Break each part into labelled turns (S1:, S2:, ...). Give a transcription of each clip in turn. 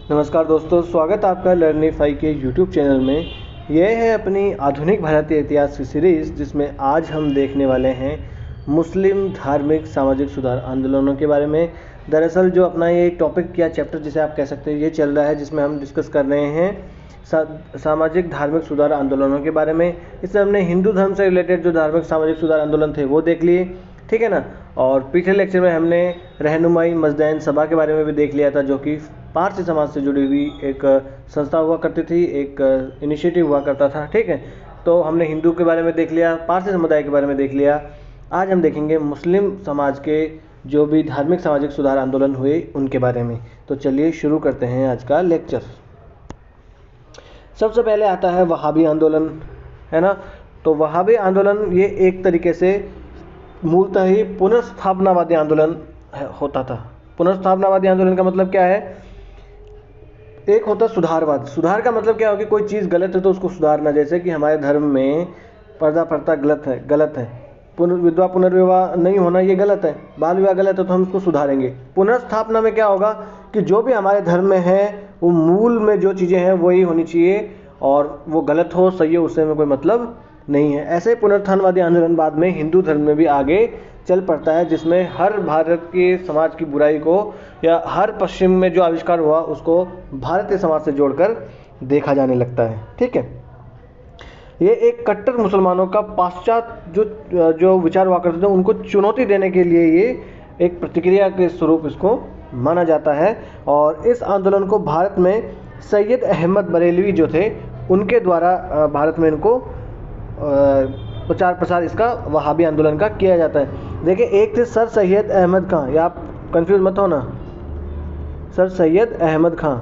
S1: नमस्कार दोस्तों, स्वागत है आपका लर्निफाई के यूट्यूब चैनल में। यह है अपनी आधुनिक भारतीय इतिहास की सीरीज़, जिसमें आज हम देखने वाले हैं मुस्लिम धार्मिक सामाजिक सुधार आंदोलनों के बारे में। दरअसल जो अपना ये टॉपिक या चैप्टर जिसे आप कह सकते हैं, ये चल रहा है, जिसमें हम डिस्कस कर रहे हैं सामाजिक धार्मिक सुधार आंदोलनों के बारे में। इसमें हमने हिंदू धर्म से रिलेटेड जो धार्मिक सामाजिक सुधार आंदोलन थे वो देख लिए, ठीक है ना। और पिछले लेक्चर में हमने रहनुमाई मजदैन सभा के बारे में भी देख लिया था, जो कि पारसी समाज से जुड़ी हुई एक संस्था हुआ करती थी, एक इनिशिएटिव हुआ करता था, ठीक है। तो हमने हिंदू के बारे में देख लिया, पारसी समुदाय के बारे में देख लिया। आज हम देखेंगे मुस्लिम समाज के जो भी धार्मिक सामाजिक सुधार आंदोलन हुए उनके बारे में। तो चलिए शुरू करते हैं आज का लेक्चर। सबसे पहले आता है वहाबी आंदोलन, है ना। तो वहाबी आंदोलन ये एक तरीके से मूलतः ही पुनर्स्थापनावादी आंदोलन होता था। पुनर्स्थापनावादी आंदोलन का मतलब क्या है? एक होता सुधारवाद। सुधार का मतलब क्या हो कि कोई चीज़ गलत है तो उसको सुधारना। जैसे कि हमारे धर्म में पर्दा प्रथा गलत है, विधवा पुनर्विवाह नहीं होना ये गलत है, बाल विवाह गलत है, तो हम इसको सुधारेंगे। पुनर्स्थापना में क्या होगा कि जो भी हमारे धर्म में है वो मूल में जो चीज़ें हैं वही होनी चाहिए, और वो गलत हो सही हो उससे में कोई मतलब नहीं है। ऐसे पुनरुत्थानवादी आंदोलन बाद में हिंदू धर्म में भी आगे चल पड़ता है, जिसमें हर भारत के समाज की बुराई को या हर पश्चिम में जो आविष्कार हुआ उसको भारतीय समाज से जोड़कर देखा जाने लगता है, ठीक है। ये एक कट्टर मुसलमानों का पाश्चात्य जो विचार हुआ करते थे उनको चुनौती देने के लिए ये एक प्रतिक्रिया के स्वरूप इसको माना जाता है। और इस आंदोलन को भारत में सैयद अहमद बरेलवी जो थे उनके द्वारा भारत में इनको प्रचार प्रसार इसका वहाबी आंदोलन का किया जाता है। देखिए, एक थे सर सैयद अहमद खां, या आप कंफ्यूज मत हो ना, सर सैयद अहमद खां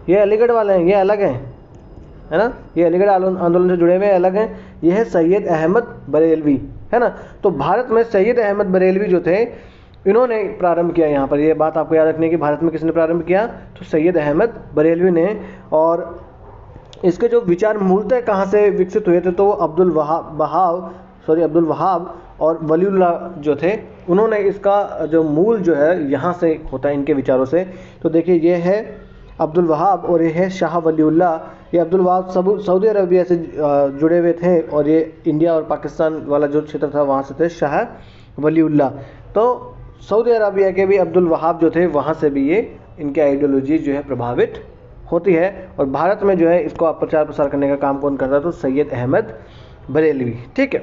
S1: ये अलीगढ़ वाले हैं, ये अलग हैं, है ना। ये अलीगढ़ आंदोलन से जुड़े हुए अलग हैं। ये है सैयद अहमद बरेलवी, है ना। तो भारत में सैयद अहमद बरेलवी जो थे इन्होंने प्रारंभ किया। यहाँ पर ये बात आपको याद रखनी है कि भारत में किसने प्रारंभ किया, तो सैयद अहमद बरेलवी ने। और इसके जो विचार मूलतः कहाँ से विकसित हुए थे, तो अब्दुल वहाब और वलीउल्लाह जो थे उन्होंने इसका जो मूल जो है यहाँ से होता है इनके विचारों से। तो देखिए, ये है अब्दुल वहाब और ये है शाह वलीउल्लाह। ये अब्दुल वहाब सऊदी अरबिया से जुड़े हुए थे, और ये इंडिया और पाकिस्तान वाला जो क्षेत्र था वहाँ से थे शाह वलीउल्लाह। तो सऊदी अरबिया के भी अब्दुल वहाब जो थे वहाँ से भी ये इनके आइडियोलॉजी जो है प्रभावित होती है। और भारत में जो है इसको प्रचार प्रसार करने का काम कौन करता है, तो सैयद अहमद बरेलवी, ठीक है।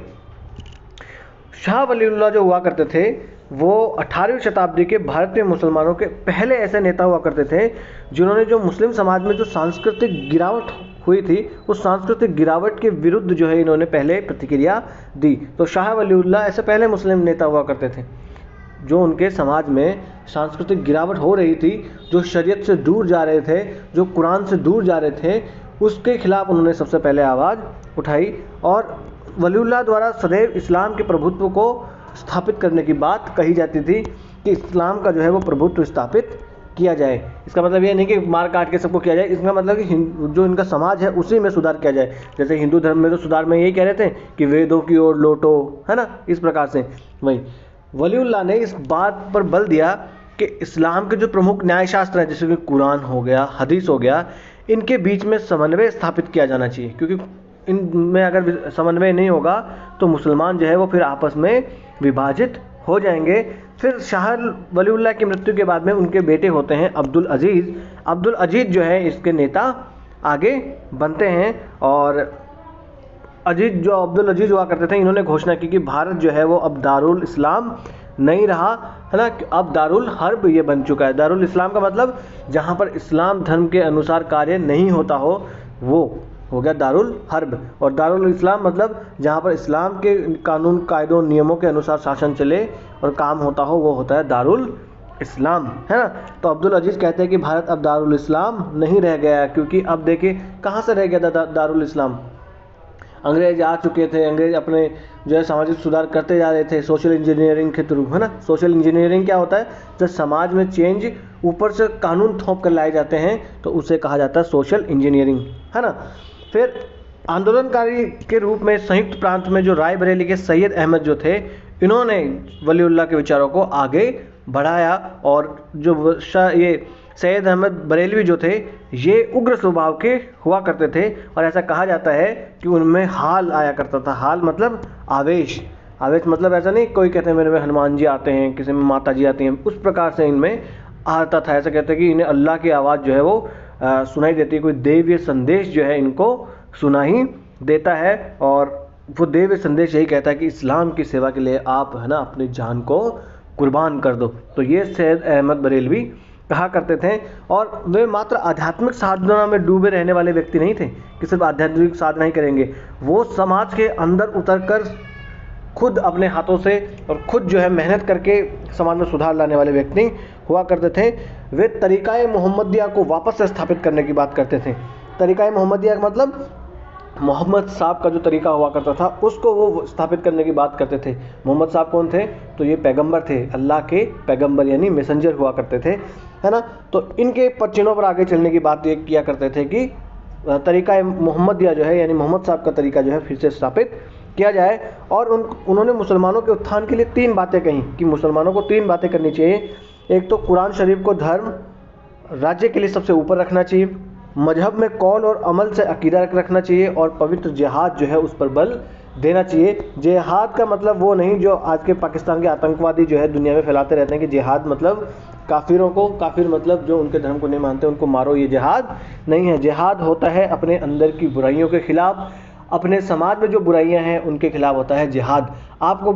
S1: शाह वलीउल्लाह जो हुआ करते थे वो 18वीं शताब्दी के भारतीय मुसलमानों के पहले ऐसे नेता हुआ करते थे जिन्होंने जो मुस्लिम समाज में जो सांस्कृतिक गिरावट हुई थी उस सांस्कृतिक गिरावट के विरुद्ध जो है इन्होंने पहले प्रतिक्रिया दी। तो शाह वलीउल्लाह ऐसे पहले मुस्लिम नेता हुआ करते थे जो उनके समाज में सांस्कृतिक गिरावट हो रही थी, जो शरीयत से दूर जा रहे थे, जो कुरान से दूर जा रहे थे, उसके खिलाफ उन्होंने सबसे पहले आवाज़ उठाई। और वलीउल्लाह द्वारा सदैव इस्लाम के प्रभुत्व को स्थापित करने की बात कही जाती थी कि इस्लाम का जो है वो प्रभुत्व स्थापित किया जाए। इसका मतलब ये नहीं कि मार काट के सबको किया जाए, इसका मतलब कि जो इनका समाज है उसी में सुधार किया जाए। जैसे हिंदू धर्म में तो सुधार में यही कह रहे थे कि वेदों की ओर लौटो, है ना, इस प्रकार से। वही वलीउल्लाह ने इस बात पर बल दिया कि इस्लाम के जो प्रमुख न्याय शास्त्र हैं, जैसे कि कुरान हो गया, हदीस हो गया, इनके बीच में समन्वय स्थापित किया जाना चाहिए, क्योंकि इनमें अगर समन्वय नहीं होगा तो मुसलमान जो है वो फिर आपस में विभाजित हो जाएंगे। फिर शाह वलीउल्लाह की मृत्यु के बाद में उनके बेटे होते हैं अब्दुल अजीज़ जो है इसके नेता आगे बनते हैं। और अब्दुल अजीज़ हुआ करते थे, इन्होंने घोषणा की कि भारत जो है वो अब दारुल इस्लाम नहीं रहा, है ना, अब दारुल हर्ब ये बन चुका है। दारुल इस्लाम का मतलब जहाँ पर इस्लाम धर्म के अनुसार कार्य नहीं होता हो वो हो गया दारुल हर्ब, और दारुल इस्लाम मतलब जहाँ पर इस्लाम के कानून कायदों नियमों के अनुसार शासन चले और काम होता हो वो होता है दारुल इस्लाम, है ना। तो अब्दुल अजीज़ कहते हैं कि भारत अब दारुल इस्लाम नहीं रह गया, क्योंकि अब देखिए कहाँ से रह गया था दारुल इस्लाम। अंग्रेज आ चुके थे, अंग्रेज अपने जो है सामाजिक सुधार करते जा रहे थे सोशल इंजीनियरिंग के थ्रू, है ना। सोशल इंजीनियरिंग क्या होता है, जब समाज में चेंज ऊपर से कानून थोप कर लाए जाते हैं तो उसे कहा जाता है सोशल इंजीनियरिंग, है ना। फिर आंदोलनकारी के रूप में संयुक्त प्रांत में जो रायबरेली के सैयद अहमद जो थे इन्होंने वलीउल्लाह के विचारों को आगे बढ़ाया, और जो ये सैयद अहमद बरेलवी जो थे ये उग्र स्वभाव के हुआ करते थे, और ऐसा कहा जाता है कि उनमें हाल आया करता था। हाल मतलब आवेश, आवेश मतलब ऐसा नहीं कोई कहते हैं मेरे में हनुमान जी आते हैं, किसी में माता जी आती हैं, उस प्रकार से इनमें आता था। ऐसा कहते हैं कि इन्हें अल्लाह की आवाज़ जो है वो सुनाई देती है, कोई देवीय संदेश जो है इनको सुनाई देता है, और वो देवीय संदेश यही कहता है कि इस्लाम की सेवा के लिए आप है ना अपनी जान को कुर्बान कर दो। तो ये सैयद अहमद बरेलवी कहा करते थे, और वे मात्र आध्यात्मिक साधना में डूबे रहने वाले व्यक्ति नहीं थे कि सिर्फ आध्यात्मिक साधना ही करेंगे, वो समाज के अंदर उतरकर खुद अपने हाथों से और खुद जो है मेहनत करके समाज में सुधार लाने वाले व्यक्ति हुआ करते थे। वे तरीक़ाए मोहम्मदिया को वापस से स्थापित करने की बात करते थे। तरीक़ाए मोहम्मदिया का मतलब मोहम्मद साहब का जो तरीका हुआ करता था उसको वो स्थापित करने की बात करते थे। मोहम्मद साहब कौन थे? तो ये पैगंबर थे, अल्लाह के पैगंबर यानी मैसेंजर हुआ करते थे, है ना। तो इनके पच्चीनों पर आगे चलने की बात ये किया करते थे कि तरीका मोहम्मदिया जो है यानी मोहम्मद साहब का तरीका जो है फिर से स्थापित किया जाए। और उन्होंने मुसलमानों के उत्थान के लिए 3 बातें कहीं कि मुसलमानों को 3 बातें करनी चाहिए। एक तो कुरान शरीफ को धर्म राज्य के लिए सबसे ऊपर रखना चाहिए, मजहब में कौल और अमल से अकीदा रखना चाहिए, और पवित्र जिहाद जो है उस पर बल देना चाहिए। जिहाद का मतलब वो नहीं जो आज के पाकिस्तान के आतंकवादी जो है दुनिया में फैलाते रहते हैं कि जिहाद मतलब काफिरों को, काफिर मतलब जो उनके धर्म को नहीं मानते उनको मारो, ये जिहाद नहीं है। जिहाद होता है अपने अंदर की बुराइयों के खिलाफ, अपने समाज में जो बुराइयां हैं उनके खिलाफ होता है जिहाद। आपको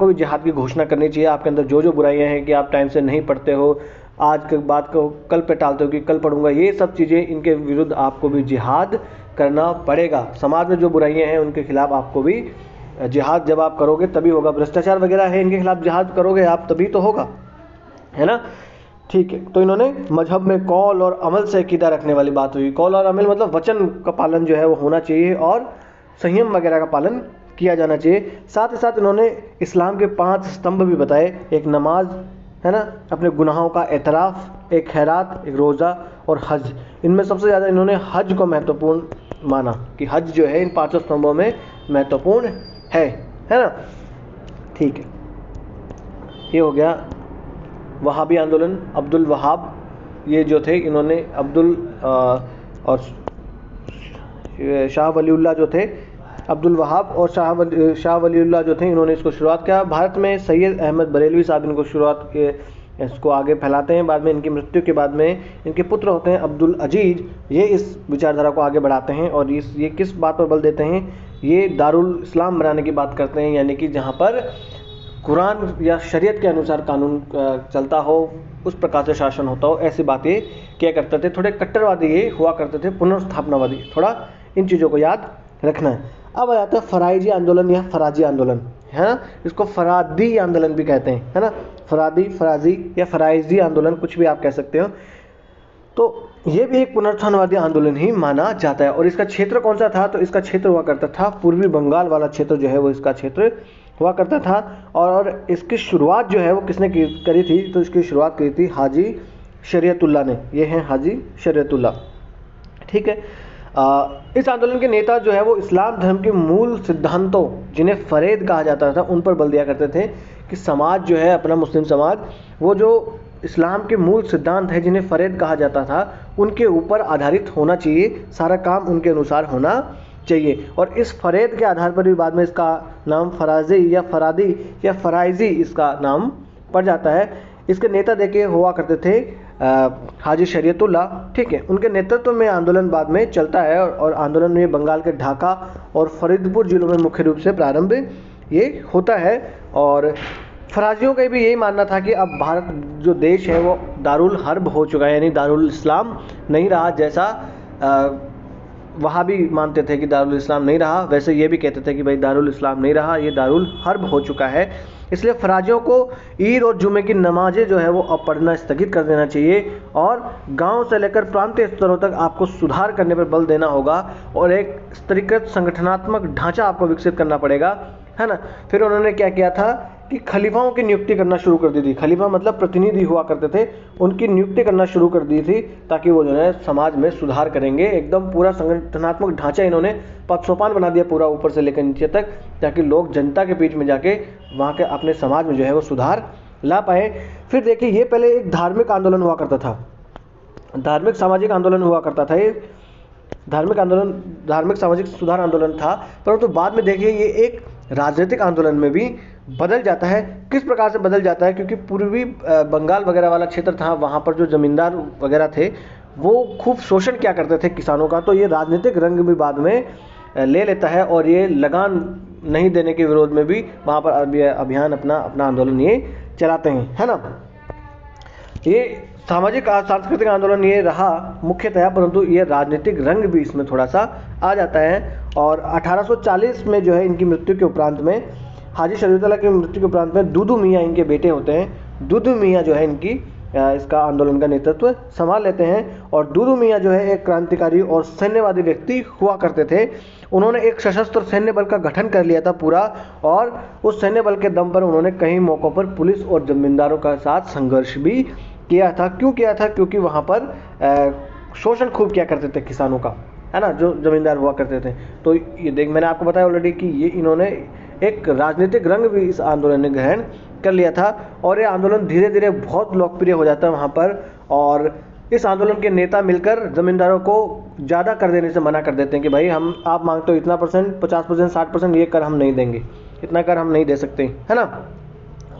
S1: भी जिहाद की घोषणा करनी चाहिए। आपके अंदर जो बुराइयां हैं कि आप टाइम से नहीं पढ़ते हो, आज की बात को कल पे टालते हो कि कल पढ़ूंगा, ये सब चीज़ें इनके विरुद्ध आपको भी जिहाद करना पड़ेगा। समाज में जो बुराइयां हैं उनके खिलाफ आपको भी जिहाद जब आप करोगे तभी होगा। भ्रष्टाचार वगैरह है इनके खिलाफ जिहाद करोगे आप तभी तो होगा, है ना। ठीक है, तो इन्होंने मजहब में कौल और अमल से अकीदा रखने वाली बात हुई। कौल और अमल मतलब वचन का पालन जो है वो होना चाहिए और संयम वगैरह का पालन किया जाना चाहिए। साथ ही साथ इन्होंने इस्लाम के 5 स्तंभ भी बताए, एक नमाज, है ना, अपने गुनाहों का एतराफ़, एक खैरात, एक रोज़ा और हज। इनमें सबसे ज़्यादा इन्होंने हज को महत्वपूर्ण माना कि हज जो है इन 5 स्तंभों में महत्वपूर्ण है ना। ठीक है, ये हो गया वहाबी आंदोलन। अब्दुल वहाब ये जो थे इन्होंने और शाह वलीउल्लाह जो थे, अब्दुल वहाब और शाह वलीउल्लाह जो थे इन्होंने इसको शुरुआत किया। भारत में सैयद अहमद बरेलवी साहब इनको इसको आगे फैलाते हैं। बाद में इनकी मृत्यु के बाद में इनके पुत्र होते हैं अब्दुल अजीज, ये इस विचारधारा को आगे बढ़ाते हैं। और ये किस बात पर बल देते हैं? ये दारुल इस्लाम बनाने की बात करते हैं, यानी कि जहाँ पर कुरान या शरीयत के अनुसार कानून चलता हो, उस प्रकार से शासन होता हो, ऐसी बातें किया करते थे। थोड़े कट्टरवादी ये हुआ करते थे, पुनर्स्थापनावादी। थोड़ा इन चीज़ों को याद रखना है। अब आ जाता है फराइजी आंदोलन या फराजी आंदोलन, है ना। इसको फरादी आंदोलन भी कहते हैं, है ना। फरादी, फराजी या फराइजी आंदोलन कुछ भी आप कह सकते हो। तो ये भी एक पुनरुत्थानवादी आंदोलन ही माना जाता है। और इसका क्षेत्र कौन सा था? तो इसका क्षेत्र हुआ करता था पूर्वी बंगाल वाला क्षेत्र जो है वो इसका क्षेत्र हुआ करता था। और इसकी शुरुआत जो है वो किसने करी थी? तो इसकी शुरुआत करी थी हाजी शरीयतुल्लाह ने। ये हैं हाजी शरीयतुल्लाह, ठीक है। इस आंदोलन के नेता जो है वो इस्लाम धर्म के मूल सिद्धांतों, जिन्हें फ़रेद कहा जाता था, उन पर बल दिया करते थे कि समाज जो है अपना मुस्लिम समाज, वो जो इस्लाम के मूल सिद्धांत है जिन्हें फ़रेद कहा जाता था, उनके ऊपर आधारित होना चाहिए, सारा काम उनके अनुसार होना चाहिए। और इस फ़रेद के आधार पर भी बाद में इसका नाम फराजी या फरादी या फराइजी इसका नाम पड़ जाता है। इसके नेता देखे हुआ करते थे हाजी शरीयतुल्लाह, ठीक है। उनके नेतृत्व में आंदोलन बाद में चलता है और आंदोलन में बंगाल के ढाका और फरीदपुर जिलों में मुख्य रूप से प्रारंभ ये होता है। और फराजियों का भी यही मानना था कि अब भारत जो देश है वो दारुल हर्ब हो चुका है, यानी दारुल इस्लाम नहीं रहा। जैसा वहाँ भी मानते थे कि दारुल इस्लाम नहीं रहा, वैसे ये भी कहते थे कि भाई दारुल इस्लाम नहीं रहा, ये दारुल हर्ब हो चुका है। इसलिए फराजियों को ईद और जुमे की नमाजें जो है वो अब पढ़ना स्थगित कर देना चाहिए और गांव से लेकर प्रांतीय स्तरों तक आपको सुधार करने पर बल देना होगा और एक स्तरीकृत संगठनात्मक ढांचा आपको विकसित करना पड़ेगा, है ना। फिर उन्होंने क्या किया था कि खलीफाओं की नियुक्ति करना शुरू कर दी थी। खलीफा मतलब प्रतिनिधि हुआ करते थे, उनकी नियुक्ति करना शुरू कर दी थी ताकि वो जो है समाज में सुधार करेंगे। एकदम पूरा संगठनात्मक ढांचा इन्होंने पद-सोपान बना दिया पूरा ऊपर से लेकर नीचे तक, ताकि लोग जनता के बीच में जाके वहाँ के अपने समाज में जो है वो सुधार ला पाए। फिर देखिए, ये पहले एक धार्मिक आंदोलन हुआ करता था। धार्मिक सामाजिक आंदोलन हुआ करता था। ये धार्मिक सामाजिक सुधार आंदोलन था, परंतु बाद में देखिए ये एक राजनीतिक आंदोलन में भी बदल जाता है। किस प्रकार से बदल जाता है, क्योंकि पूर्वी बंगाल वगैरह वाला क्षेत्र था, वहाँ पर जो जमींदार वगैरह थे वो खूब शोषण किया करते थे किसानों का, तो ये राजनीतिक रंग भी बाद में ले लेता है और ये लगान नहीं देने के विरोध में भी वहाँ पर अभियान अपना आंदोलन ये चलाते हैं, है ना। ये सामाजिक सांस्कृतिक आंदोलन ये रहा मुख्यतः, परंतु ये राजनीतिक रंग भी इसमें थोड़ा सा आ जाता है। और 1840 में जो है इनकी मृत्यु के उपरांत में, हाजी शरीयतुल्लाह की मृत्यु के उपरांत में दुदू मियाँ इनके बेटे होते हैं। दुदू मियाँ जो है इनकी इसका आंदोलन का नेतृत्व संभाल लेते हैं। और दुदू मियाँ जो है एक क्रांतिकारी और सैन्यवादी व्यक्ति हुआ करते थे। उन्होंने एक सशस्त्र सैन्य बल का गठन कर लिया था पूरा, और उस सैन्य बल के दम पर उन्होंने कई मौक़ों पर पुलिस और जमींदारों के साथ संघर्ष भी किया था। क्यों किया था? क्योंकि वहाँ पर शोषण खूब किया करते थे किसानों का, है ना, जो जमींदार हुआ करते थे। तो ये मैंने आपको बताया ऑलरेडी कि ये इन्होंने एक राजनीतिक रंग भी इस आंदोलन ने ग्रहण कर लिया था। और ये आंदोलन धीरे धीरे बहुत लोकप्रिय हो जाता है वहाँ पर, और इस आंदोलन के नेता मिलकर जमींदारों को ज़्यादा कर देने से मना कर देते हैं कि भाई आप मांगते हो इतना %, 50%, 60%, ये कर हम नहीं देंगे, इतना कर हम नहीं दे सकते, है ना।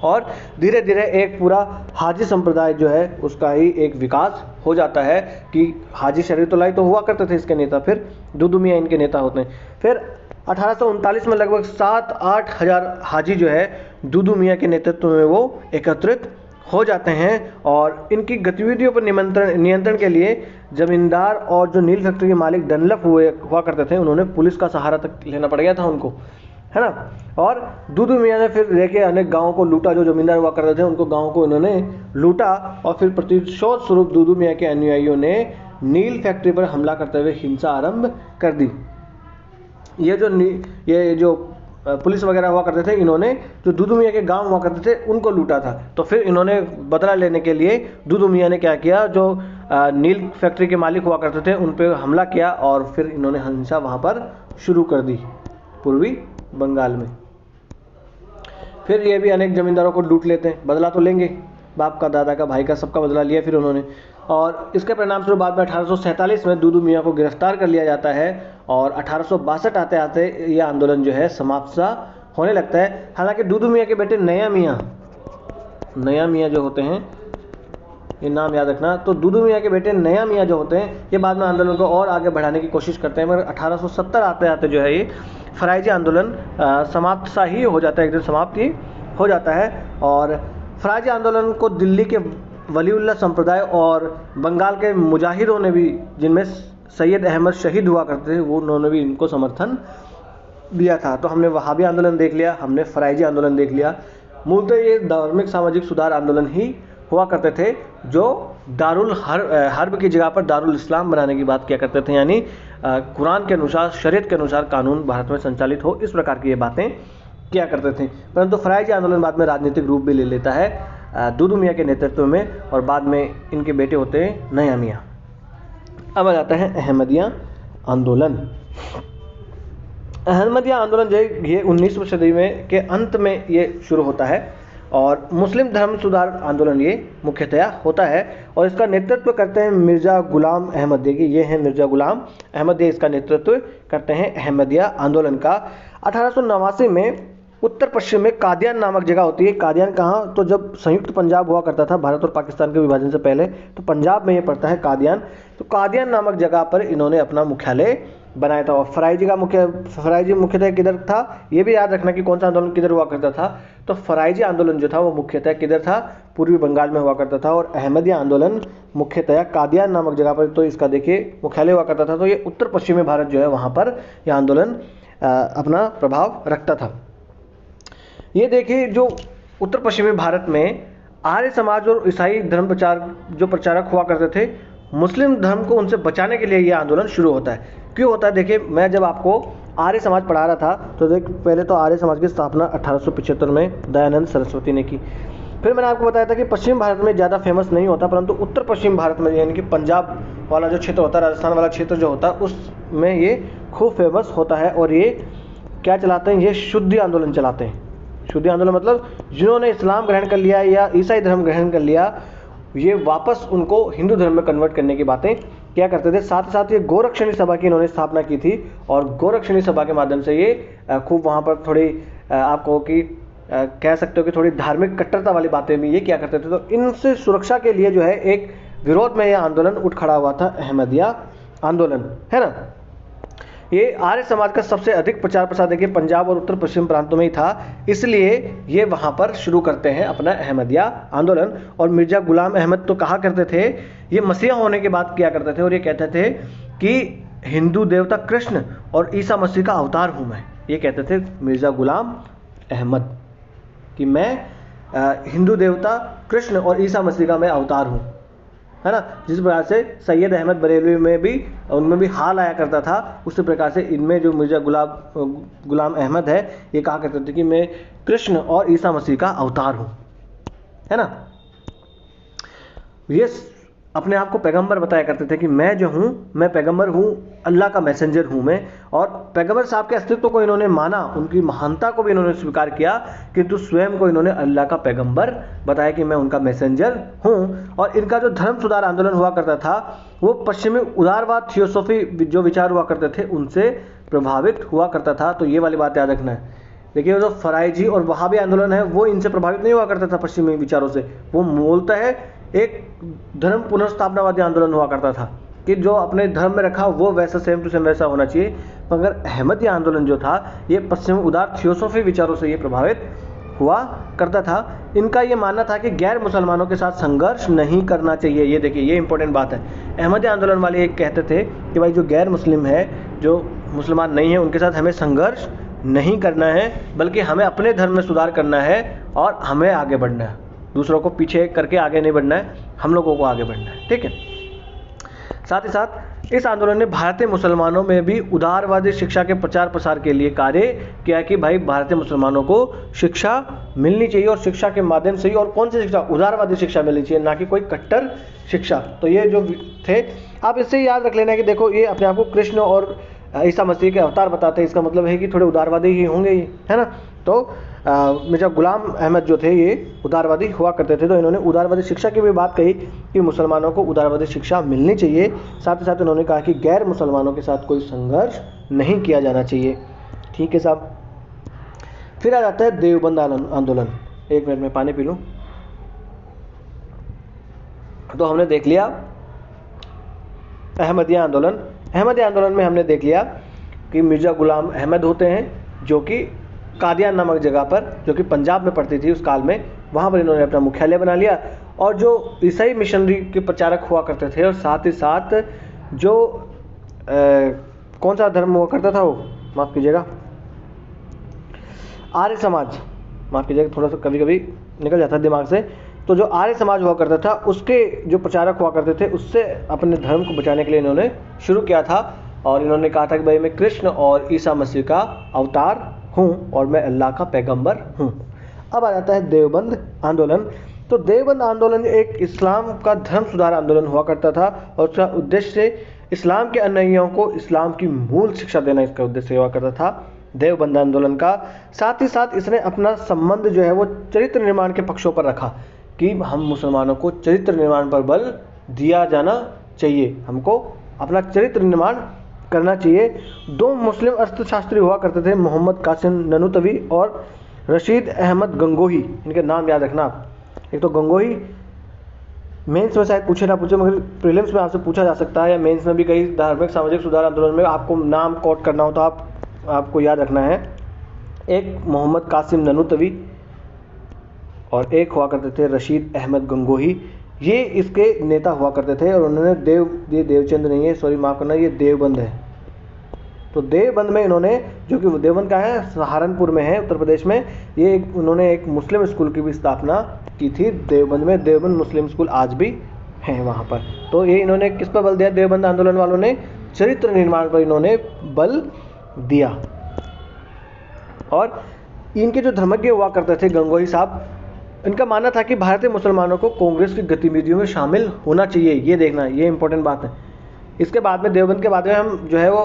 S1: और धीरे धीरे एक पूरा हाजी संप्रदाय जो है उसका ही एक विकास हो जाता है कि हाजी शरीयतुल्लाह तो हुआ करते थे इसके नेता, फिर दुदू मियाँ इनके नेता होते हैं। फिर 1839 में लगभग 7-8 हज़ार हाजी जो है दुदू मियाँ के नेतृत्व में वो एकत्रित हो जाते हैं। और इनकी गतिविधियों पर नियंत्रण के लिए जमींदार और जो नील फैक्ट्री के मालिक डनलप हुआ करते थे, उन्होंने पुलिस का सहारा तक लेना पड़ गया था उनको, है ना। और दुदू मियाँ ने फिर लेके अनेक गाँवों को लूटा, जो जमींदार हुआ करते थे उनको गाँव को इन्होंने लूटा। और फिर प्रतिशोध स्वरूप दुदू मियाँ के अनुयायियों ने नील फैक्ट्री पर हमला करते हुए हिंसा आरंभ कर दी। ये जो पुलिस वगैरह हुआ करते थे, इन्होंने जो दुदू मियाँ के गांव हुआ करते थे उनको लूटा था। तो फिर इन्होंने बदला लेने के लिए दुदू मियाँ ने क्या किया, जो नील फैक्ट्री के मालिक हुआ करते थे उन पर हमला किया, और फिर इन्होंने हिंसा वहाँ पर शुरू कर दी पूर्वी बंगाल में। फिर ये भी अनेक जमींदारों को लूट लेते हैं, बदला तो लेंगे, बाप का, दादा का, भाई का, सबका बदला लिया फिर उन्होंने। और इसके परिणाम स्वरूप बाद में 1847 में दुदू मियाँ को गिरफ्तार कर लिया जाता है, और 1862 आते आते ये आंदोलन जो है समाप्त सा होने लगता है। हालांकि दुदू मियाँ के बेटे नया मियाँ जो होते हैं, ये नाम याद रखना, तो दुदू मियाँ के बेटे नया मियाँ जो होते हैं ये बाद में आंदोलन को और आगे बढ़ाने की कोशिश करते हैं, मगर 1870 आते आते जो है ये फराइजी आंदोलन समाप्त सा ही हो जाता है, एक दिन समाप्त ही हो जाता है। और फराइजी आंदोलन को दिल्ली के वलीउल्लाह संप्रदाय और बंगाल के मुजाहिदों ने भी, जिनमें सैयद अहमद शहीद हुआ करते थे, वो उन्होंने भी इनको समर्थन दिया था। तो हमने वहाबी आंदोलन देख लिया, हमने फराइजी आंदोलन देख लिया। मूलतः ये धार्मिक सामाजिक सुधार आंदोलन ही हुआ करते थे, जो दारुल हर्ब की जगह पर दारुल इस्लाम बनाने की बात किया करते थे, यानी कुरान के अनुसार, शरीयत के अनुसार कानून भारत में संचालित हो, इस प्रकार की ये बातें किया करते थे। परंतु फराइजी आंदोलन बाद में राजनीतिक रूप भी ले लेता है दुदू मियाँ के नेतृत्व में, और बाद में इनके बेटे होते हैं नया मियाँ। अब आ जाता है अहमदिया आंदोलन। अहमदिया आंदोलन जो है ये 19वीं सदी में के अंत में ये शुरू होता है, और मुस्लिम धर्म सुधार आंदोलन ये मुख्यतया होता है। और इसका नेतृत्व करते हैं मिर्ज़ा गुलाम अहमद देगी, ये हैं मिर्ज़ा गुलाम अहमद दे, इसका नेतृत्व करते हैं अहमदिया आंदोलन का। 1889 में उत्तर पश्चिम में कादियान नामक जगह होती है। कादियान कहाँ? तो जब संयुक्त पंजाब हुआ करता था भारत और पाकिस्तान के विभाजन से पहले, तो पंजाब में ये पड़ता है कादियान। तो कादियान नामक जगह पर इन्होंने अपना मुख्यालय बनाया था। और फराइजी मुख्यतः किधर था, ये भी याद रखना कि कौन सा आंदोलन किधर हुआ करता था। तो फराइजी आंदोलन जो था वो मुख्यतः किधर था, पूर्वी बंगाल में हुआ करता था, और अहमदिया आंदोलन मुख्यतः कादियान नामक जगह पर, तो इसका देखिए मुख्यालय हुआ करता था। तो ये उत्तर पश्चिमी भारत जो है वहाँ पर यह आंदोलन अपना प्रभाव रखता था। ये देखिए, जो उत्तर पश्चिमी भारत में आर्य समाज और ईसाई धर्म जो प्रचारक हुआ करते थे, मुस्लिम धर्म को उनसे बचाने के लिए ये आंदोलन शुरू होता है। क्यों होता है? देखिए, मैं जब आपको आर्य समाज पढ़ा रहा था तो देख, पहले तो आर्य समाज की स्थापना 1875 में दयानंद सरस्वती ने की। फिर मैंने आपको बताया था कि पश्चिम भारत में ज़्यादा फेमस नहीं होता, परंतु उत्तर पश्चिम भारत में, यानी कि पंजाब वाला जो क्षेत्र होता है, राजस्थान वाला क्षेत्र जो होता है, उसमें ये खूब फेमस होता है। और ये क्या चलाते हैं? ये शुद्धि आंदोलन चलाते हैं। शुद्धि आंदोलन मतलब जिन्होंने इस्लाम ग्रहण कर लिया या ईसाई धर्म ग्रहण कर लिया, ये वापस उनको हिंदू धर्म में कन्वर्ट करने की बातें क्या करते थे। साथ ही साथ ये गोरक्षणी सभा की इन्होंने स्थापना की थी और गोरक्षणी सभा के माध्यम से ये खूब वहाँ पर थोड़ी आप कहो कि कह सकते हो कि थोड़ी धार्मिक कट्टरता वाली बातें भी ये क्या करते थे। तो इनसे सुरक्षा के लिए जो है एक विरोध में यह आंदोलन उठ खड़ा हुआ था, अहमदिया आंदोलन, है ना। ये आर्य समाज का सबसे अधिक प्रचार प्रसार देखिए पंजाब और उत्तर पश्चिम प्रांतों में ही था, इसलिए ये वहाँ पर शुरू करते हैं अपना अहमदिया आंदोलन। और मिर्जा गुलाम अहमद तो कहा करते थे, ये मसीहा होने के बाद किया करते थे और ये कहते थे कि हिंदू देवता कृष्ण और ईसा मसीह का अवतार हूँ मैं। ये कहते थे मिर्जा गुलाम अहमद कि मैं हिंदू देवता कृष्ण और ईसा मसीह का मैं अवतार हूँ, है ना। जिस प्रकार से सैयद अहमद बरेलवी में भी उनमें भी हाल आया करता था, उसी प्रकार से इनमें जो मिर्जा गुलाम अहमद है ये कहा करते थे कि मैं कृष्ण और ईसा मसीह का अवतार हूँ, है ना। ये अपने आप को पैगंबर बताया करते थे कि मैं जो हूँ मैं पैगंबर हूँ, अल्लाह का मैसेंजर हूँ मैं। और पैगंबर साहब के अस्तित्व को इन्होंने माना, उनकी महानता को भी इन्होंने स्वीकार किया, किंतु स्वयं को इन्होंने अल्लाह का पैगंबर बताया कि मैं उनका मैसेंजर हूँ। और इनका जो धर्म सुधार आंदोलन हुआ करता था वो पश्चिमी उदारवाद थियोसॉफी जो विचार हुआ करते थे उनसे प्रभावित हुआ करता था। तो ये वाली बात याद रखना है। देखिए जो फराइजी और वहाबी आंदोलन है वो इनसे प्रभावित नहीं हुआ करता था पश्चिमी विचारों से, वो मूलतः है एक धर्म पुनर्स्थापनावादी आंदोलन हुआ करता था कि जो अपने धर्म में रखा वो वैसा सेम टू सेम वैसा होना चाहिए। मगर अहमदिया आंदोलन जो था ये पश्चिमी उदार थियोसॉफी विचारों से ये प्रभावित हुआ करता था। इनका ये मानना था कि गैर मुसलमानों के साथ संघर्ष नहीं करना चाहिए। ये देखिए ये इंपॉर्टेंट बात है। अहमदिया आंदोलन वाले एक कहते थे कि भाई जो गैर मुस्लिम है, जो मुसलमान नहीं है, उनके साथ हमें संघर्ष नहीं करना है, बल्कि हमें अपने धर्म में सुधार करना है और हमें आगे बढ़ना है, दूसरों को पीछे करके आगे नहीं बढ़ना है, हम लोगों को आगे बढ़ना है, ठीक है। साथ ही साथ इस आंदोलन ने भारतीय मुसलमानों में भी उदारवादी शिक्षा के प्रचार प्रसार के लिए कार्य किया कि भाई भारतीय मुसलमानों को शिक्षा मिलनी चाहिए और शिक्षा के माध्यम से ही, और कौन सी शिक्षा, उदारवादी शिक्षा मिलनी चाहिए, ना कि कोई कट्टर शिक्षा। तो ये जो थे, आप इससे याद रख लेना कि देखो ये अपने आप को कृष्ण और ईसा मसीह के अवतार बताते हैं, इसका मतलब है कि थोड़े उदारवादी ही होंगे ही, है ना। तो मिर्जा गुलाम अहमद जो थे ये उदारवादी हुआ करते थे। तो इन्होंने उदारवादी शिक्षा की भी बात कही कि मुसलमानों को उदारवादी शिक्षा मिलनी चाहिए। साथ ही साथ उन्होंने कहा कि गैर मुसलमानों के साथ कोई संघर्ष नहीं किया जाना चाहिए, ठीक है साहब। फिर आ जाता है देवबंद आंदोलन। एक मिनट में पानी पी लूँ। तो हमने देख लिया अहमदिया आंदोलन। अहमदिया आंदोलन में हमने देख लिया कि मिर्जा गुलाम अहमद होते हैं जो कि कादियान नामक जगह पर, जो कि पंजाब में पड़ती थी उस काल में, वहाँ पर इन्होंने अपना मुख्यालय बना लिया। और जो ईसाई मिशनरी के प्रचारक हुआ करते थे, और साथ ही साथ जो कौन सा धर्म हुआ करता था वो, माफ़ कीजिएगा, आर्य समाज, माफ़ कीजिएगा थोड़ा सा कभी कभी निकल जाता है दिमाग से। तो जो आर्य समाज हुआ करता था उसके जो प्रचारक हुआ करते थे, उससे अपने धर्म को बचाने के लिए इन्होंने शुरू किया था। और इन्होंने कहा था कि भाई मैं कृष्ण और ईसा मसीह का अवतार हूँ और मैं अल्लाह का पैगंबर हूँ। अब आ जाता है देवबंद आंदोलन। तो देवबंद आंदोलन एक इस्लाम का धर्म सुधार आंदोलन हुआ करता था और उसका उद्देश्य इस्लाम के अनुयायियों को इस्लाम की मूल शिक्षा देना इसका उद्देश्य हुआ करता था देवबंद आंदोलन का। साथ ही साथ इसने अपना संबंध जो है वो चरित्र निर्माण के पक्षों पर रखा कि हम मुसलमानों को चरित्र निर्माण पर बल दिया जाना चाहिए, हमको अपना चरित्र निर्माण करना चाहिए। दो मुस्लिम अर्थशास्त्री हुआ करते थे, मोहम्मद कासिम ननूतवी और रशीद अहमद गंगोही। इनके नाम याद रखना आप। एक तो गंगोही मेंस में शायद पूछे ना पूछे, मगर प्रीलिम्स में आपसे पूछा जा सकता है, या मेंस में भी कई धार्मिक सामाजिक सुधार आंदोलन में आपको नाम कोट करना हो तो आपको याद रखना है। एक मोहम्मद कासिम ननूतवी और एक हुआ करते थे रशीद अहमद गंगोही। ये इसके नेता हुआ करते थे और उन्होंने ये देवचंद नहीं है, सॉरी माफ़ करना, ये देवबंद है। तो देवबंद में इन्होंने, जो कि देवबंद का है सहारनपुर में है उत्तर प्रदेश में, ये उन्होंने एक मुस्लिम स्कूल की भी स्थापना की थी देवबंद में। देवबंद मुस्लिम स्कूल आज भी हैं वहाँ पर। तो ये इन्होंने किस पर बल दिया, देवबंद आंदोलन वालों ने चरित्र निर्माण पर इन्होंने बल दिया। और इनके जो धर्मज्ञ हुआ करते थे गंगोही साहब, इनका मानना था कि भारतीय मुसलमानों को कांग्रेस की गतिविधियों में शामिल होना चाहिए। ये देखना, ये इंपॉर्टेंट बात है। इसके बाद में देवबंद के बाद में हम जो है वो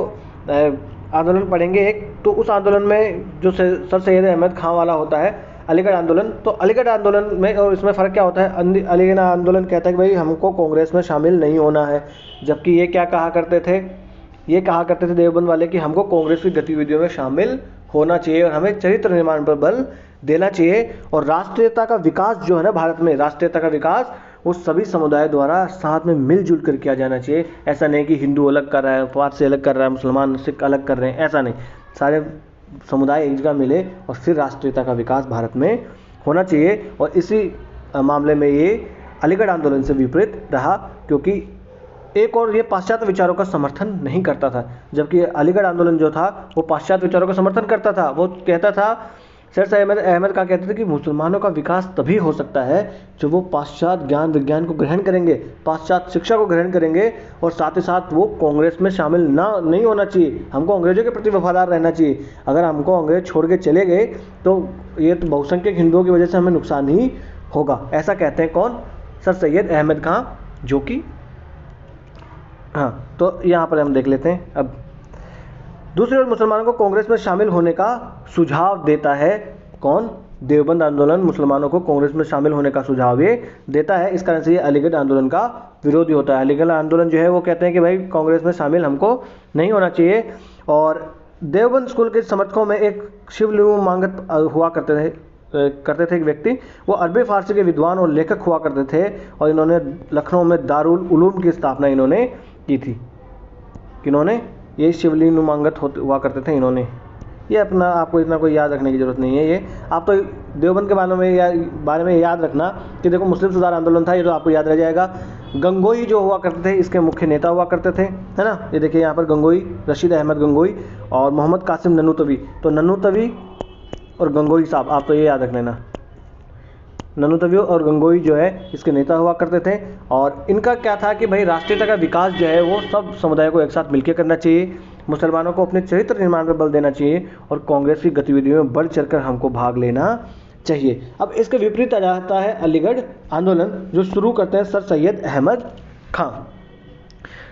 S1: आंदोलन पढ़ेंगे एक। तो उस आंदोलन में जो सर सैयद अहमद खां वाला होता है, अलीगढ़ आंदोलन। तो अलीगढ़ आंदोलन में और इसमें फ़र्क क्या होता है? अलीगढ़ आंदोलन कहता है कि भाई हमको कांग्रेस में शामिल नहीं होना है, जबकि ये क्या कहा करते थे? ये कहा करते थे देवबंद वाले कि हमको कांग्रेस की गतिविधियों में शामिल होना चाहिए और हमें चरित्र निर्माण पर बल देना चाहिए। और राष्ट्रीयता का विकास जो है ना, भारत में राष्ट्रीयता का विकास वो सभी समुदाय द्वारा साथ में मिलजुल कर किया जाना चाहिए। ऐसा नहीं कि हिंदू अलग कर रहा है, पारसी अलग कर रहा है, मुसलमान सिख अलग कर रहे हैं, ऐसा नहीं। सारे समुदाय एक जगह मिले और फिर राष्ट्रीयता का विकास भारत में होना चाहिए। और इसी मामले में ये अलीगढ़ आंदोलन से विपरीत रहा, क्योंकि एक और ये पाश्चात्य विचारों का समर्थन नहीं करता था, जबकि अलीगढ़ आंदोलन जो था वो पाश्चात्य विचारों का समर्थन करता था। वो कहता था, सर सैयद अहमद का कहते थे कि मुसलमानों का विकास तभी हो सकता है जब वो पाश्चात्य ज्ञान विज्ञान को ग्रहण करेंगे, पाश्चात्य शिक्षा को ग्रहण करेंगे, और साथ ही साथ वो कांग्रेस में शामिल नहीं होना चाहिए। हमको अंग्रेजों के प्रति वफादार रहना चाहिए। अगर हमको अंग्रेज छोड़ के चले गए तो ये तो बहुसंख्यक हिंदुओं की वजह से हमें नुकसान ही होगा। ऐसा कहते हैं कौन? सर सैयद अहमद खां, जो कि हाँ, तो यहाँ पर हम देख लेते हैं। अब दूसरी ओर मुसलमानों को कांग्रेस में शामिल होने का सुझाव देता है कौन? देवबंद आंदोलन मुसलमानों को कांग्रेस में शामिल होने का सुझाव ये देता है। इस कारण से ये अलीगढ़ आंदोलन का विरोधी होता है। अलीगढ़ आंदोलन जो है वो कहते हैं कि भाई कांग्रेस में शामिल हमको नहीं होना चाहिए। और देवबंद स्कूल के समर्थकों में एक शिवलिंग मांगत हुआ करते थे एक व्यक्ति। वो अरबी फारसी के विद्वान और लेखक हुआ करते थे और इन्होंने लखनऊ में दारुल उलूम की स्थापना इन्होंने की थी। किन्होंने? ये शिवलिंग नुमांगत हुआ करते थे इन्होंने। ये अपना आपको इतना कोई याद रखने की ज़रूरत नहीं है। ये आप तो देवबंद के बारे में याद रखना कि देखो मुस्लिम सुधार आंदोलन था, ये तो आपको याद रह जाएगा। गंगोई जो हुआ करते थे इसके मुख्य नेता हुआ करते थे, है ना। ये देखिए यहाँ पर गंगोई, रशीद अहमद गंगोई और मोहम्मद कासिम ननूतवी। तो ननूतवी और गंगोई साहब, आप तो ये याद रख लेना। ननूतवी और गंगोई जो है इसके नेता हुआ करते थे। और इनका क्या था कि भाई राष्ट्रीयता का विकास जो है वो सब समुदाय को एक साथ मिलकर करना चाहिए, मुसलमानों को अपने चरित्र निर्माण पर बल देना चाहिए और कांग्रेस की गतिविधियों में बढ़ चढ़कर हमको भाग लेना चाहिए। अब इसके विपरीत आ जाता है अलीगढ़ आंदोलन, जो शुरू करते हैं सर सैयद अहमद खां।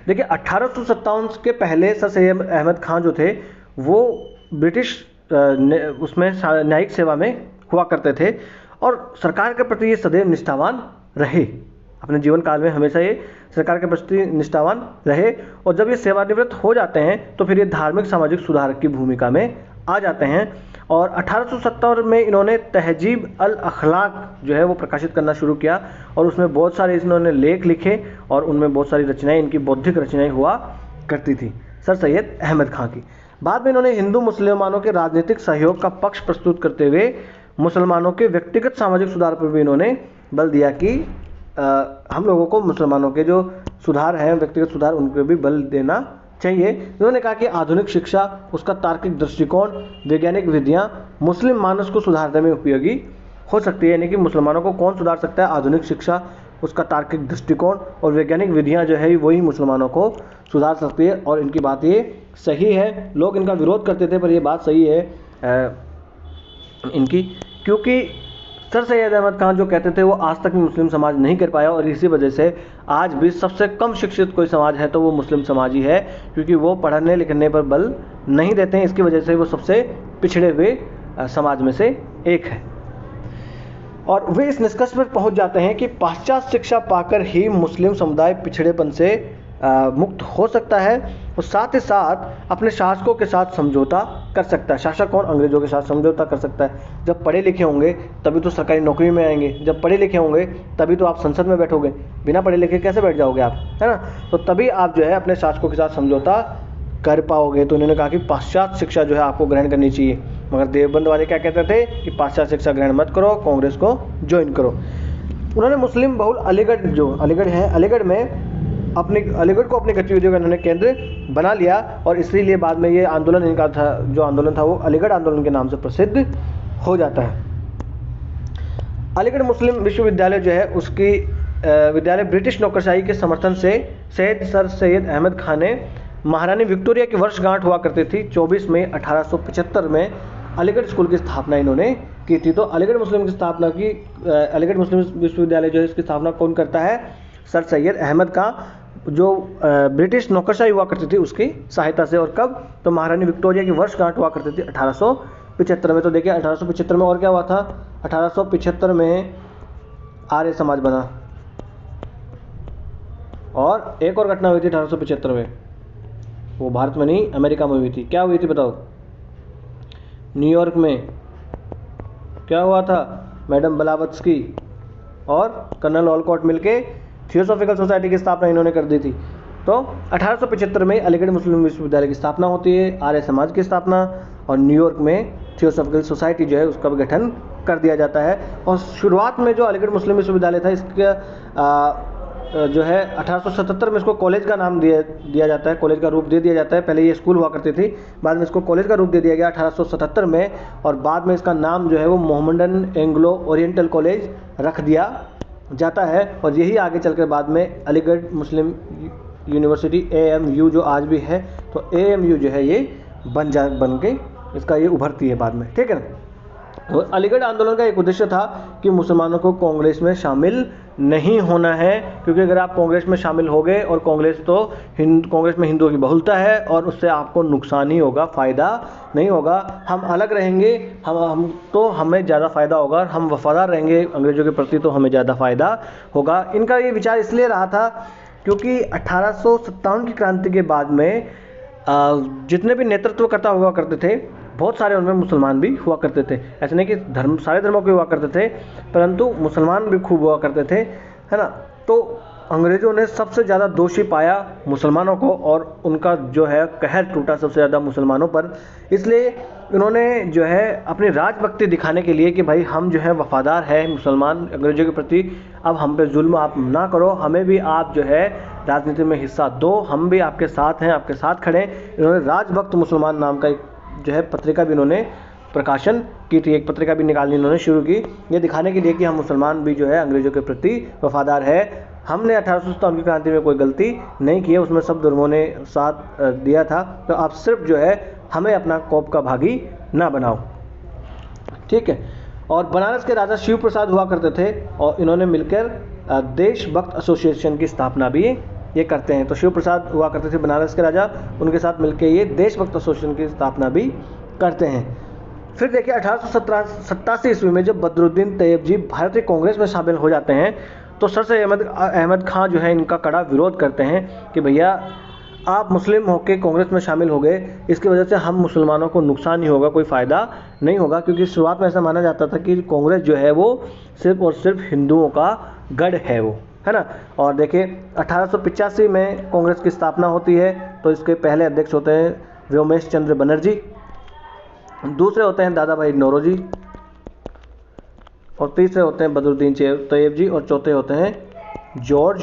S1: देखिए 1857 के पहले सर सैयद अहमद खां जो थे वो ब्रिटिश उसमें न्यायिक सेवा में हुआ करते थे और सरकार के प्रति ये सदैव निष्ठावान रहे। अपने जीवन काल में हमेशा ये सरकार के प्रति निष्ठावान रहे। और जब ये सेवानिवृत्त हो जाते हैं तो फिर ये धार्मिक सामाजिक सुधारक की भूमिका में आ जाते हैं। और 1870 में इन्होंने तहजीब अल अखलाक जो है वो प्रकाशित करना शुरू किया और उसमें बहुत सारे इन्होंने लेख लिखे और उनमें बहुत सारी रचनाएं, इनकी बौद्धिक रचनाएं हुआ करती थी सर सैयद अहमद खां की। बाद में इन्होंने हिंदू मुसलमानों के राजनीतिक सहयोग का पक्ष प्रस्तुत करते हुए मुसलमानों के व्यक्तिगत सामाजिक सुधार पर भी इन्होंने बल दिया कि हम लोगों को मुसलमानों के जो सुधार हैं, व्यक्तिगत सुधार, उन पर भी बल देना चाहिए। इन्होंने कहा कि आधुनिक शिक्षा, उसका तार्किक दृष्टिकोण, वैज्ञानिक विधियां मुस्लिम मानस को सुधारने में उपयोगी हो सकती है। यानी कि मुसलमानों को कौन सुधार सकता है? आधुनिक शिक्षा, उसका तार्किक दृष्टिकोण और वैज्ञानिक विधियां जो है वही मुसलमानों को सुधार सकती है। और इनकी बात ये सही है। लोग इनका विरोध करते थे पर ये बात सही है इनकी, क्योंकि सर सैयद अहमद खान जो कहते थे वो आज तक भी मुस्लिम समाज नहीं कर पाया। और इसी वजह से आज भी सबसे कम शिक्षित कोई समाज है तो वो मुस्लिम समाज ही है, क्योंकि वो पढ़ने लिखने पर बल नहीं देते हैं। इसकी वजह से वो सबसे पिछड़े हुए समाज में से एक है। और वे इस निष्कर्ष पर पहुंच जाते हैं कि पाश्चात्य शिक्षा पाकर ही मुस्लिम समुदाय पिछड़ेपन से मुक्त हो सकता है और साथ ही साथ अपने शासकों के साथ समझौता कर सकता है। शासक कौन? अंग्रेजों के साथ समझौता कर सकता है। जब पढ़े लिखे होंगे तभी तो सरकारी नौकरी में आएंगे, जब पढ़े लिखे होंगे तभी तो आप संसद में बैठोगे, बिना पढ़े लिखे कैसे बैठ जाओगे आप, है ना। तो तभी आप जो है अपने शासकों के साथ समझौता कर पाओगे। तो उन्होंने कहा कि पाश्चात्य शिक्षा जो है आपको ग्रहण करनी चाहिए। मगर देवबंद वाले क्या कहते थे कि पाश्चात्य शिक्षा ग्रहण मत करो, कांग्रेस को ज्वाइन करो। उन्होंने मुस्लिम बहुल अलीगढ़, जो अलीगढ़ है, अलीगढ़ को अपनी गतिविधियों का इन्होंने केंद्र बना लिया और इसीलिए बाद में ये आंदोलन इनका था, जो आंदोलन था वो अलीगढ़ आंदोलन के नाम से प्रसिद्ध हो जाता है। अलीगढ़ मुस्लिम विश्वविद्यालय जो है उसकी विद्यालय ब्रिटिश नौकरशाही के समर्थन से सर सैयद अहमद खान ने महारानी विक्टोरिया की वर्षगांठ हुआ करती थी 24 मई 1875 में अलीगढ़ स्कूल की स्थापना इन्होंने की थी। तो अलीगढ़ मुस्लिम की स्थापना की, अलीगढ़ मुस्लिम विश्वविद्यालय जो है इसकी स्थापना कौन करता है? सर सैयद अहमद खां, जो ब्रिटिश नौकरशाही हुआ करती थी उसकी सहायता से। और कब? तो महारानी विक्टोरिया की वर्षगांठ हुआ करती थी 1875 में। तो देखिए 1875 में और क्या हुआ था? 1875 में आर्य समाज बना। और एक और घटना हुई थी 1875 में, वो भारत में नहीं अमेरिका में हुई थी। क्या हुई थी बताओ? न्यूयॉर्क में क्या हुआ था? मैडम ब्लावत्स्की और कर्नल ऑलकॉट मिलके थियोसॉफिकल सोसाइटी की स्थापना इन्होंने कर दी थी। तो 1875 में अलीगढ़ मुस्लिम विश्वविद्यालय की स्थापना होती है, आर्य समाज की स्थापना, और न्यूयॉर्क में थियोसॉफिकल सोसाइटी जो है उसका भी गठन कर दिया जाता है। और शुरुआत में जो अलीगढ़ मुस्लिम विश्वविद्यालय था इसका जो है 1877 में इसको कॉलेज का नाम दिया जाता है, कॉलेज का रूप दे दिया जाता है। पहले ये स्कूल हुआ करती थी, बाद में इसको कॉलेज का रूप दे दिया गया 1877 में, और बाद में इसका नाम जो है वो मोहम्मडन एंग्लो ओरिएंटल कॉलेज रख दिया जाता है। और यही आगे चलकर बाद में अलीगढ़ मुस्लिम यूनिवर्सिटी AMU जो आज भी है, तो AMU जो है ये बन के इसका ये उभरती है बाद में, ठीक है ना। तो अलीगढ़ आंदोलन का एक उद्देश्य था कि मुसलमानों को कांग्रेस में शामिल नहीं होना है, क्योंकि अगर आप कांग्रेस में शामिल हो गए, और कांग्रेस में हिंदुओं की बहुलता है और उससे आपको नुकसान ही होगा, फ़ायदा नहीं होगा। हम अलग रहेंगे, हमें ज़्यादा फ़ायदा होगा, हम वफादार रहेंगे अंग्रेज़ों के प्रति तो हमें ज़्यादा फ़ायदा होगा। इनका ये विचार इसलिए रहा था क्योंकि 1857 की क्रांति के बाद में जितने भी नेतृत्वकर्ता हुआ करते थे, बहुत सारे उनमें मुसलमान भी हुआ करते थे। ऐसे नहीं कि सारे धर्मों के हुआ करते थे, परंतु मुसलमान भी खूब हुआ करते थे, है ना। तो अंग्रेज़ों ने सबसे ज़्यादा दोषी पाया मुसलमानों को, और उनका जो है कहर टूटा सबसे ज़्यादा मुसलमानों पर। इसलिए उन्होंने जो है अपनी राजभक्ति दिखाने के लिए कि भाई हम जो है वफादार हैं मुसलमान अंग्रेज़ों के प्रति, अब हम पे जुल्म आप ना करो, हमें भी आप जो है राजनीति में हिस्सा दो, हम भी आपके साथ हैं, आपके साथ खड़े। इन्होंने राजभक्त मुसलमान नाम का एक जो है पत्रिका भी इन्होंने प्रकाशन की थी, एक पत्रिका भी निकालनी इन्होंने शुरू की, ये दिखाने के लिए कि हम मुसलमान भी जो है अंग्रेज़ों के प्रति वफादार है। हमने 1857 की क्रांति में कोई गलती नहीं की है, उसमें सब धर्मों ने साथ दिया था, तो आप सिर्फ जो है हमें अपना कोप का भागी ना बनाओ, ठीक है। और बनारस के राजा शिव प्रसाद हुआ करते थे, और इन्होंने मिलकर देशभक्त एसोसिएशन की स्थापना भी ये करते हैं। तो शिव प्रसाद हुआ करते थे बनारस के राजा, उनके साथ मिलकर ये देशभक्त एसोसिएशन की स्थापना भी करते हैं। फिर देखिए 1887 ईस्वी में जब बदरुद्दीन तैयब जी भारतीय कांग्रेस में शामिल हो जाते हैं, तो सर सैयद अहमद खां जो है इनका कड़ा विरोध करते हैं कि भैया आप मुस्लिम होकर कांग्रेस में शामिल हो गए, इसकी वजह से हम मुसलमानों को नुकसान ही होगा, कोई फ़ायदा नहीं होगा। क्योंकि शुरुआत में ऐसा माना जाता था कि कांग्रेस जो है वो सिर्फ और सिर्फ हिंदुओं का गढ़ है, वो है ना। और देखिए 1885 में कांग्रेस की स्थापना होती है, तो इसके पहले अध्यक्ष होते हैं व्योमेश चंद्र बनर्जी, दूसरे होते हैं दादा भाई नौरोजी, और तीसरे होते हैं बदरुद्दीन तैयब जी, और चौथे होते हैं जॉर्ज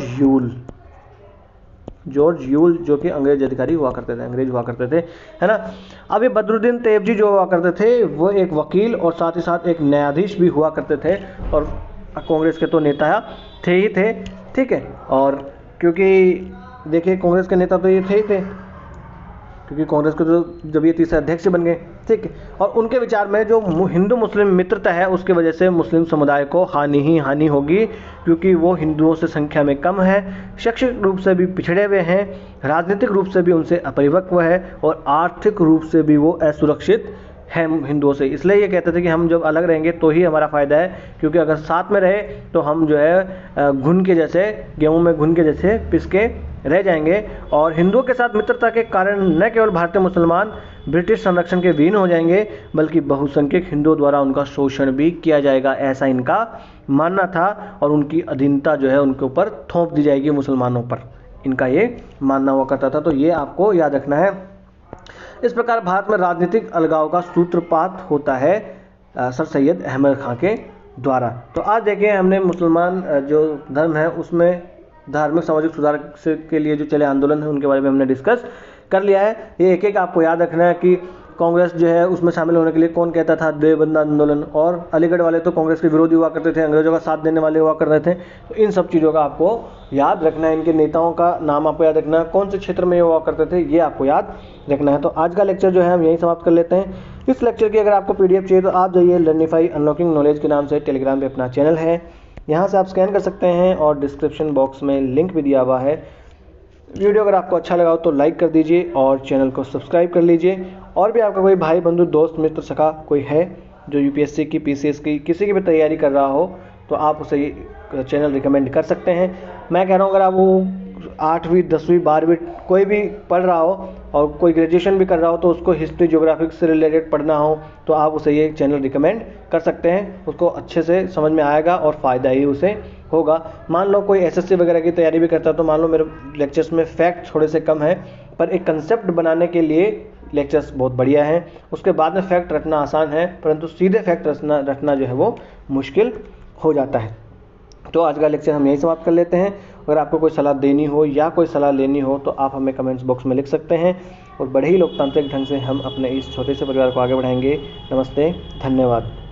S1: यूल जो कि अंग्रेज अधिकारी हुआ करते थे, अंग्रेज हुआ करते थे, है ना। अब ये बदरुद्दीन तैयब जी जो हुआ करते थे वो एक वकील और साथ ही साथ एक न्यायाधीश भी हुआ करते थे, और कांग्रेस के तो नेता थे ही थे, ठीक है। और क्योंकि देखिए कांग्रेस के नेता तो ये थे ही थे, क्योंकि कांग्रेस के तो जब ये तीसरे अध्यक्ष बन गए, ठीक है। और उनके विचार में जो हिंदू मुस्लिम मित्रता है उसकी वजह से मुस्लिम समुदाय को हानि ही हानि होगी, क्योंकि वो हिंदुओं से संख्या में कम है, शैक्षिक रूप से भी पिछड़े हुए हैं, राजनीतिक रूप से भी उनसे अपरिपक्व है, और आर्थिक रूप से भी वो असुरक्षित है हिंदुओं से। इसलिए ये कहते थे कि हम जब अलग रहेंगे तो ही हमारा फ़ायदा है, क्योंकि अगर साथ में रहे तो हम जो है घुन के जैसे, गेहूँ में घुन के जैसे पिस के रह जाएंगे। और हिंदुओं के साथ मित्रता के कारण न केवल भारतीय मुसलमान ब्रिटिश संरक्षण के अधीन हो जाएंगे, बल्कि बहुसंख्यक हिंदुओं द्वारा उनका शोषण भी किया जाएगा, ऐसा इनका मानना था। और उनकी अधीनता जो है उनके ऊपर थोप दी जाएगी मुसलमानों पर, इनका ये मानना हुआ करता था। तो ये आपको याद रखना है। इस प्रकार भारत में राजनीतिक अलगाव का सूत्रपात होता है सर सैयद अहमद खां के द्वारा। तो आज देखिए हमने मुसलमान जो धर्म है उसमें धार्मिक सामाजिक सुधार के लिए जो चले आंदोलन है उनके बारे में हमने डिस्कस कर लिया है। ये एक एक आपको याद रखना है कि कांग्रेस जो है उसमें शामिल होने के लिए कौन कहता था, देवबंद आंदोलन, और अलीगढ़ वाले तो कांग्रेस के विरोधी हुआ करते थे, अंग्रेजों का साथ देने वाले हुआ करते थे। तो इन सब चीज़ों का आपको याद रखना है, इनके नेताओं का नाम आपको याद रखना है, कौन से क्षेत्र में ये हुआ करते थे ये आपको याद रखना है। तो आज का लेक्चर जो है हम यहीं समाप्त कर लेते हैं। इस लेक्चर की अगर आपको PDF चाहिए तो आप जाइए लर्निफाई अनलॉकिंग नॉलेज के नाम से टेलीग्राम पर अपना चैनल है, यहाँ से आप स्कैन कर सकते हैं, और डिस्क्रिप्शन बॉक्स में लिंक भी दिया हुआ है। वीडियो अगर आपको अच्छा लगा हो तो लाइक कर दीजिए और चैनल को सब्सक्राइब कर लीजिए। और भी आपका कोई भाई बंधु दोस्त मित्र सखा कोई है जो यूपीएससी की, पीसीएस की, किसी की भी तैयारी कर रहा हो तो आप उसे ये चैनल रिकमेंड कर सकते हैं। मैं कह रहा हूँ अगर आप वो 8वीं 10वीं 12वीं कोई भी पढ़ रहा हो और कोई ग्रेजुएशन भी कर रहा हो तो उसको हिस्ट्री ज्योग्राफिक से रिलेटेड पढ़ना हो तो आप उसे ये चैनल रिकमेंड कर सकते हैं। उसको अच्छे से समझ में आएगा और फ़ायदा ही उसे होगा। मान लो कोई एसएससी वगैरह की तैयारी भी करता है तो मान लो मेरे लेक्चर्स में फैक्ट थोड़े से कम है, पर एक कंसेप्ट बनाने के लिए लेक्चर्स बहुत बढ़िया हैं। उसके बाद में फैक्ट रटना आसान है, परंतु सीधे फैक्ट रटना जो है वो मुश्किल हो जाता है। तो आज का लेक्चर हम यही समाप्त कर लेते हैं। अगर आपको कोई सलाह देनी हो या कोई सलाह लेनी हो तो आप हमें कमेंट्स बॉक्स में लिख सकते हैं और बड़े ही लोकतांत्रिक ढंग से हम अपने इस छोटे से परिवार को आगे बढ़ाएंगे। नमस्ते, धन्यवाद।